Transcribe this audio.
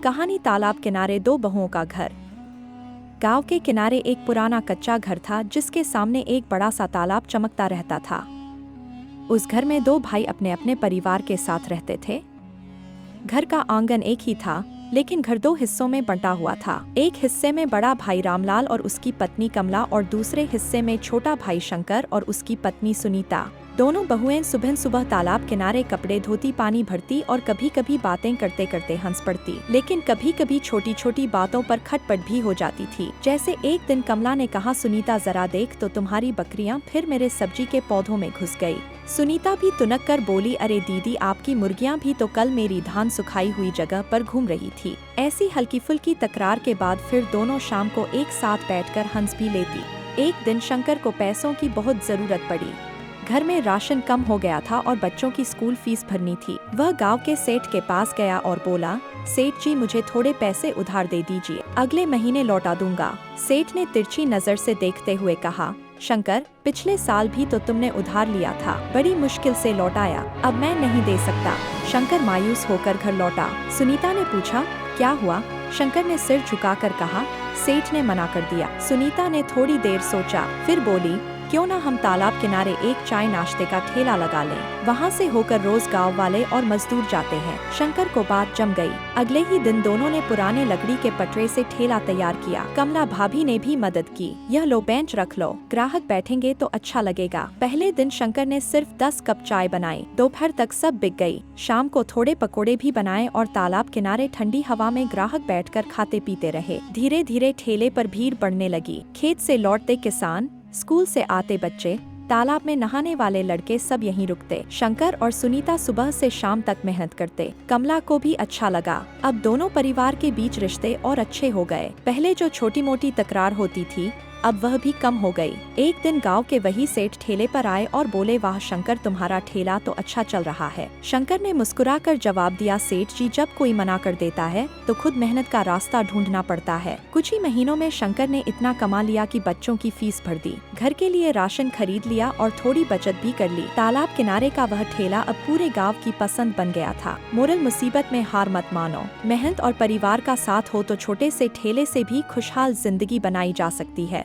कहानी तालाब किनारे दो बहुओं का घर। गांव के किनारे एक पुराना कच्चा घर था जिसके सामने एक बड़ा सा तालाब चमकता रहता था। उस घर में दो भाई अपने अपने परिवार के साथ रहते थे। घर का आंगन एक ही था, लेकिन घर दो हिस्सों में बंटा हुआ था। एक हिस्से में बड़ा भाई रामलाल और उसकी पत्नी कमला और दूसरे हिस्से में छोटा भाई शंकर और उसकी पत्नी सुनीता। दोनों बहुएं सुबह सुबह तालाब किनारे कपड़े धोती, पानी भरती और कभी कभी बातें करते करते हंस पड़ती, लेकिन कभी कभी छोटी छोटी बातों पर खटपट भी हो जाती थी। जैसे एक दिन कमला ने कहा, सुनीता जरा देख तो तुम्हारी बकरियां फिर मेरे सब्जी के पौधों में घुस गई। सुनीता भी तुनक कर बोली, अरे दीदी, आपकी मुर्गियां भी तो कल मेरी धान सुखाई हुई जगह पर घूम रही थी। ऐसी हल्की फुल्की तकरार के बाद फिर दोनों शाम को एक साथ बैठकर हंस भी लेती। एक दिन शंकर को पैसों की बहुत जरूरत पड़ी। घर में राशन कम हो गया था और बच्चों की स्कूल फीस भरनी थी। वह गांव के सेठ के पास गया और बोला, सेठ जी, मुझे थोड़े पैसे उधार दे दीजिए, अगले महीने लौटा दूंगा। सेठ ने तिरछी नजर से देखते हुए कहा, शंकर, पिछले साल भी तो तुमने उधार लिया था, बड़ी मुश्किल से लौटाया, अब मैं नहीं दे सकता। शंकर मायूस होकर घर लौटा। सुनीता ने पूछा, क्या हुआ? शंकर ने सिर झुकाकर कहा, सेठ ने मना कर दिया। सुनीता ने थोड़ी देर सोचा, फिर बोली, क्यों ना हम तालाब किनारे एक चाय नाश्ते का ठेला लगा लें, वहाँ से होकर रोज गांव वाले और मजदूर जाते हैं। शंकर को बात जम गई। अगले ही दिन दोनों ने पुराने लकड़ी के पटरे से ठेला तैयार किया। कमला भाभी ने भी मदद की। यह लो, बेंच रख लो, ग्राहक बैठेंगे तो अच्छा लगेगा। पहले दिन शंकर ने सिर्फ 10 कप चाय बनाई। दोपहर तक सब बिक गई। शाम को थोड़े पकोड़े भी बनाए और तालाब किनारे ठंडी हवा में ग्राहक बैठकर खाते पीते रहे। धीरे धीरे ठेले पर भीड़ बढ़ने लगी। खेत से लौटते किसान, स्कूल से आते बच्चे, तालाब में नहाने वाले लड़के सब यहीं रुकते। शंकर और सुनीता सुबह से शाम तक मेहनत करते। कमला को भी अच्छा लगा। अब दोनों परिवार के बीच रिश्ते और अच्छे हो गए। पहले जो छोटी मोटी तकरार होती थी, अब वह भी कम हो गई। एक दिन गांव के वही सेठ ठेले पर आए और बोले, वाह शंकर, तुम्हारा ठेला तो अच्छा चल रहा है। शंकर ने मुस्कुराकर जवाब दिया, सेठ जी, जब कोई मना कर देता है तो खुद मेहनत का रास्ता ढूंढना पड़ता है। कुछ ही महीनों में शंकर ने इतना कमा लिया कि बच्चों की फीस भर दी, घर के लिए राशन खरीद लिया और थोड़ी बचत भी कर ली। तालाब किनारे का वह ठेला अब पूरे गाँव की पसंद बन गया था। मोरल, मुसीबत में हार मत मानो। मेहनत और परिवार का साथ हो तो छोटे से ठेले से भी खुशहाल जिंदगी बनाई जा सकती है।